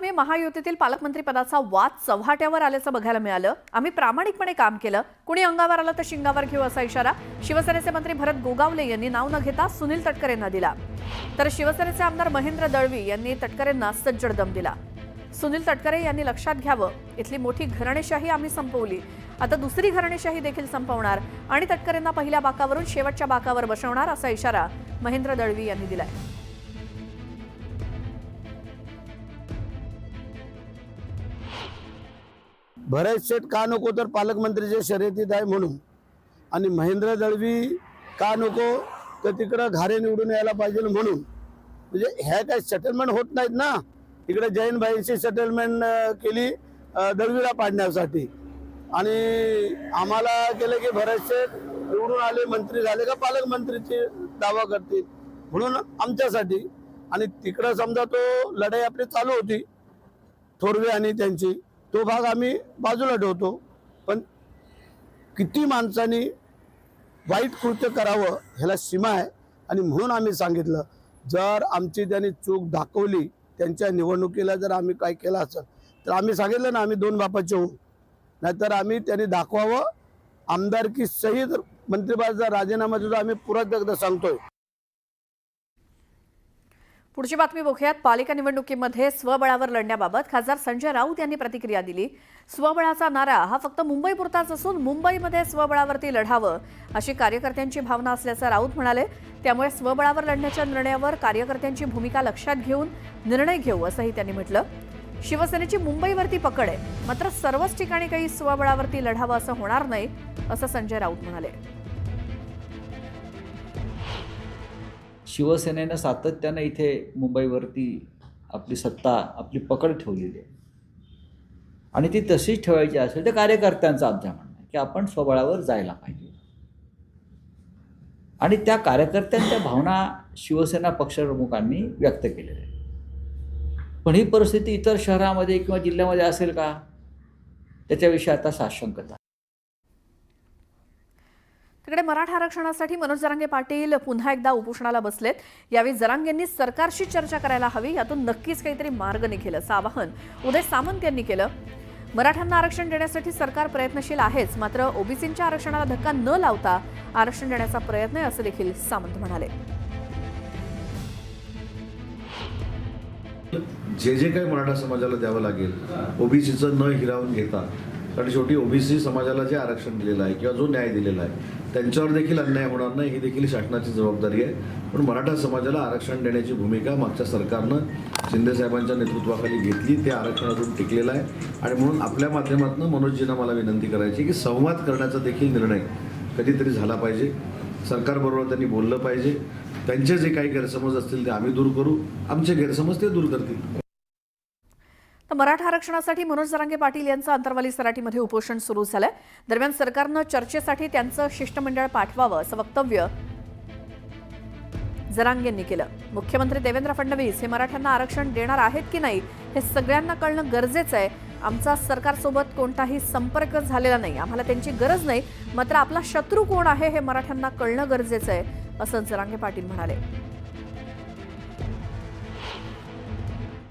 बातमी महायुतीतील पालकमंत्री पदाचा वाद चव्हाट्यावर आल्याचं बघायला मिळालं। आम्ही प्रामाणिकपणे काम केलं, कुणी अंगावर आलं तर शिंगावर घेऊ असा इशारा शिवसेनेचे मंत्री भरत गोगावले यांनी नाव न घेता सुनील तटकरेंना दिला। तर शिवसेनेचे आमदार महेंद्र दळवी यांनी तटकरेंना सज्जड दम दिला। सुनील तटकरे यांनी लक्षात घ्यावं, इथली मोठी घराणेशाही आम्ही संपवली, आता दुसरी घराणेशाही देखील संपवणार आणि तटकरेंना पहिल्या बाकावरून शेवटच्या बाकावर बसवणार असा इशारा महेंद्र दळवी यांनी दिलाय। भरत शेठ का नको तर पालकमंत्रीच्या शर्यतीत आहे म्हणून, आणि महेंद्र दळवी का नको तर तिकडं घारे निवडून यायला पाहिजे म्हणून। म्हणजे ह्या काही सेटलमेंट होत नाहीत ना। इकडे जैन भाईंची सेटलमेंट केली दळवीला पाडण्यासाठी, आणि आम्हाला केलं की भरत शेठ निवडून आले, मंत्री झाले का पालकमंत्रीची दावा करतील म्हणून आमच्यासाठी। आणि तिकडं समजा तो लढाई आपली चालू होती थोरवे आणि त्यांची, तो भाग आम्ही बाजूला ठेवतो। पण किती माणसांनी वाईट कृत्य करावं ह्याला सीमा आहे, आणि म्हणून आम्ही सांगितलं जर आमची त्यांनी चूक दाखवली, त्यांच्या निवडणुकीला जर आम्ही काय केलं असेल तर आम्ही सांगितलं ना आम्ही दोन बापाचे होऊ, नाहीतर आम्ही त्यांनी दाखवावं। आमदारकी सहित मंत्रिपदाचा राजीनामा सुद्धा आम्ही पुरत एकदा सांगतोय। पुढची बातमी बघूयात। पालिका निवडणुकीमध्ये स्वबळावर लढण्याबाबत खासदार संजय राऊत यांनी प्रतिक्रिया दिली। स्वबळाचा नारा हा फक्त मुंबईपुरताच असून मुंबईमध्ये स्वबळावरती लढावं अशी कार्यकर्त्यांची भावना असल्याचं राऊत म्हणाले। त्यामुळे स्वबळावर लढण्याच्या निर्णयावर कार्यकर्त्यांची भूमिका लक्षात घेऊन निर्णय घेऊ असंही त्यांनी म्हटलं। शिवसेनेची मुंबईवरती पकड आहे, मात्र सर्वच ठिकाणी काही स्वबळावरती लढावं असं होणार नाही असं संजय राऊत म्हणाले। शिवसेनेनं सातत्यानं इथे मुंबईवरती आपली सत्ता, आपली पकड ठेवलेली आहे, आणि ती तशीच ठेवायची असेल तर कार्यकर्त्यांचं आमच्या म्हणणं आहे की आपण स्वबळावर जायला पाहिजे, आणि त्या कार्यकर्त्यांच्या भावना शिवसेना पक्षप्रमुखांनी व्यक्त केलेल्या आहेत। पण ही परिस्थिती इतर शहरामध्ये किंवा जिल्ह्यामध्ये असेल का, त्याच्याविषयी आता साशंकता। तिकडे मराठा आरक्षणासाठी मनोज जरांगे पाटील पुन्हा एकदा उपोषणाला बसलेत। यावेळी जरांगेंनी सरकारशी चर्चा करायला हवी, यातून नक्कीच काहीतरी मार्ग निघेल असं आवाहन उदय सामंत यांनी केलं। मराठ्यांना आरक्षण देण्यासाठी सरकार प्रयत्नशील आहेच, मात्र ओबीसींच्या आरक्षणाला धक्का न लावता आरक्षण देण्याचा प्रयत्न आहे असं देखील सामंत म्हणाले। जे जे काही मराठा समाजाला द्यावं लागेल ओबीसीचं न हिरावून घेता, कारण शेवटी ओबीसी समाजाला जे आरक्षण दिलेलं आहे किंवा जो न्याय दिलेला आहे त्यांच्यावर देखील अन्याय होणार नाही, ही देखील शासनाची जबाबदारी आहे। पण मराठा समाजाला आरक्षण देण्याची भूमिका मागच्या सरकारनं शिंदे साहेबांच्या नेतृत्वाखाली घेतली, ते आरक्षणातून टिकलेलं आहे। आणि म्हणून आपल्या माध्यमातून मनोजजींना मला विनंती करायची की संवाद करण्याचा देखील निर्णय कधीतरी झाला पाहिजे। सरकारबरोबर त्यांनी बोललं पाहिजे, त्यांचे जे काही गैरसमज असतील ते आम्ही दूर करू, आमचे गैरसमज ते दूर करतील। मराठा आरक्षणासाठी मनोज जरांगे पाटील यांचं अंतरवाली सराटीमध्ये उपोषण सुरू झालंय। दरम्यान सरकारनं चर्चेसाठी त्यांचं शिष्टमंडळ पाठवावं असं वक्तव्य जरांगेंनी केलं। मुख्यमंत्री देवेंद्र फडणवीस हे मराठ्यांना आरक्षण देणार आहेत की नाही हे सगळ्यांना कळणं गरजेचं आहे। आमचा सरकारसोबत कोणताही संपर्क झालेला नाही, आम्हाला त्यांची गरज नाही, मात्र आपला शत्रू कोण आहे हे मराठ्यांना कळणं गरजेचं आहे असं जरांगे पाटील म्हणाले।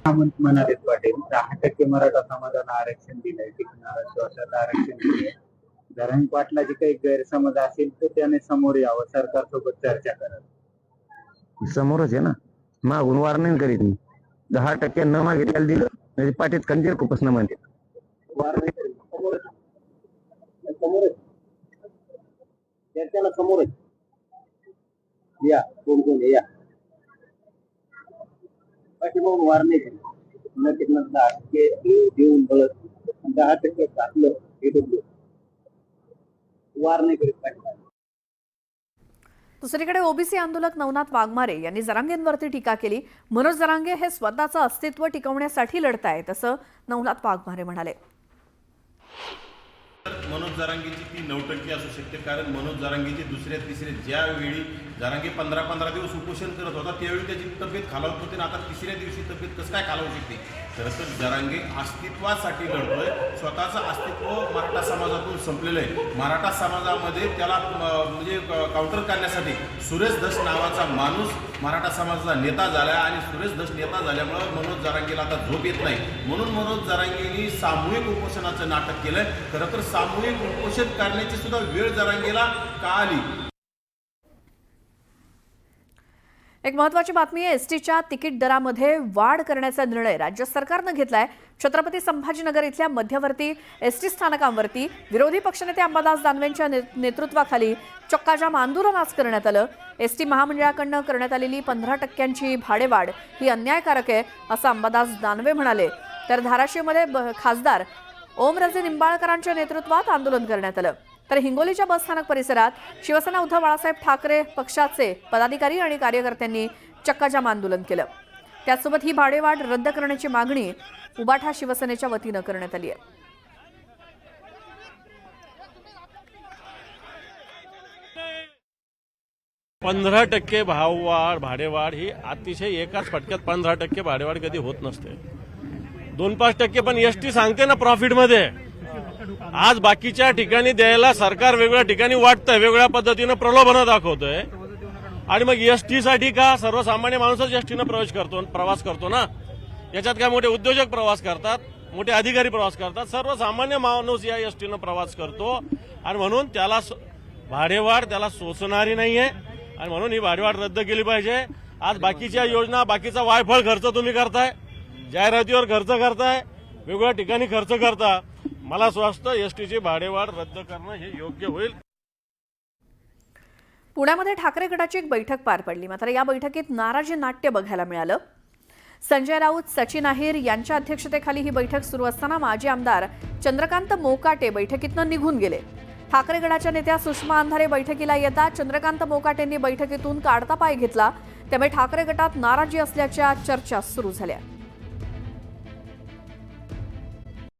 म्हणाले पाटील 10% मराठा समाजाला आरक्षण दिलंय, टिकणारा आरक्षण दिलंय। जरांगे पाटलाचे काही गैरसमज असेल तर त्याने समोर यावं, सरकारसोबत चर्चा करावी। समोरच आहे ना, मागून वार नाही करीत मी। 10% न मागितल्याला दिलं म्हणजे पाटील कंदील खूपच न म्हणते, वार नाही करीत, समोरच त्याला समोरच या कोण कोण या मग वार नाही देऊन 10% टाकलं वार नाही करीत। दुसरीकडे ओबीसी आंदोलक नवनाथ वाघमारे यांनी जरांगेंवरती टीका केली। मनोज जरांगे हे स्वतःचं अस्तित्व टिकवण्यासाठी लढतायत असं नवनाथ वाघमारे म्हणाले। मनोज जरांगेची ती नौटंकी असू शकते, कारण मनोज जरांगेची दुसऱ्या तिसऱ्या ज्यावेळी जरांगे 15 दिवस उपोषण करत होता त्यावेळी त्याची तब्येत खालावत होती आणि आता तिसऱ्या दिवशी तब्येत कसं काय खालावू शकते. खरं तर जरांगे अस्तित्वासाठी लढतोय, स्वतःचं अस्तित्व मराठा समाजातून संपलेलं आहे. मराठा समाजामध्ये त्याला म्हणजे काउंटर करण्यासाठी सुरेश धस नावाचा माणूस मराठा समाजाचा नेता झाला आणि सुरेश धस नेता झाल्यामुळं मनोज जरांगेला आता झोप येत नाही. म्हणून मनोज जरांगेंनी सामूहिक उपोषणाचं नाटक केलंय. खरं तर सामूहिक उपोषण करण्याची सुद्धा वेळ जरांगेला का आली. एक महत्त्वाची बातमी आहे. एसटीच्या तिकीट दरामध्ये वाढ करण्याचा निर्णय राज्य सरकारनं घेतलाय. छत्रपती संभाजीनगर इथल्या मध्यवर्ती एसटी स्थानकांवरती विरोधी पक्षनेते अंबादास दानवेंच्या नेतृत्वाखाली चक्काजाम आंदोलन आज करण्यात आलं. एसटी महामंडळाकडनं करण्यात आलेली 15% भाडेवाढ ही अन्यायकारक आहे असं अंबादास दानवे म्हणाले. तर धाराशिवमध्ये खासदार ओमराजे निंबाळकरांच्या नेतृत्वात आंदोलन करण्यात आलं. तर हिंगोलीच्या बसस्थानक परिसरात शिवसेना उद्धव बाळासाहेब ठाकरे पक्षाचे पदाधिकारी आणि कार्यकर्त्यांनी चक्काजाम आंदोलन केलं. त्यासोबत ही भाडेवाढ रद्द करण्याची मागणी उबाठा शिवसेनेच्या वतीनं करण्यात आली आहे. %15 भाववाढ भाडेवाढ ही अतिशय एकाच फटक्यात 15% भाडेवाढ कधी होत नसते. 2-5% पण एसटी सांगते ना प्रॉफिटमध्ये. आज बाकीच्या ठिकाणी द्यायला सरकार वेगवेगळ्या ठिकाणी वाटतंय, वेगवेगळ्या पद्धतीनं प्रलोभनं दाखवतोय. आणि मग एसटीसाठी का सर्वसामान्य माणूसच एसटीनं प्रवास करतो ना. याच्यात काय मोठे उद्योजक प्रवास करतात, मोठे अधिकारी प्रवास करतात, सर्वसामान्य माणूस या एसटीनं प्रवास करतो. आणि म्हणून त्याला भाडेवाढ त्याला सोसणारी नाहीये आणि म्हणून ही भाडेवाढ रद्द केली पाहिजे. आज बाकीच्या योजना, बाकीचा वायफळ खर्च तुम्ही करताय, जाहिरातीवर खर्च करताय, वेगवेगळ्या ठिकाणी खर्च करता. मला असं वाटतं एसटीची भाडेवाढ रद्द करणं हे योग्य होईल. पुण्यामध्ये ठाकरे गटाची एक बैठक पार पडली. मात्र या बैठकीत नाराजी नाट्य बघायला मिळालं. संजय राऊत, सचिन अहिर यांच्या अध्यक्षतेखाली ही बैठक सुरू असताना माजी आमदार चंद्रकांत मोकाटे बैठकीतनं निघून गेले. ठाकरे गटाच्या नेत्या सुषमा अंधारे बैठकीला येता चंद्रकांत मोकाटेंनी बैठकीतून काढता पाय घेतला. त्यामुळे ठाकरे गटात नाराजी असल्याच्या चर्चा सुरू झाल्या.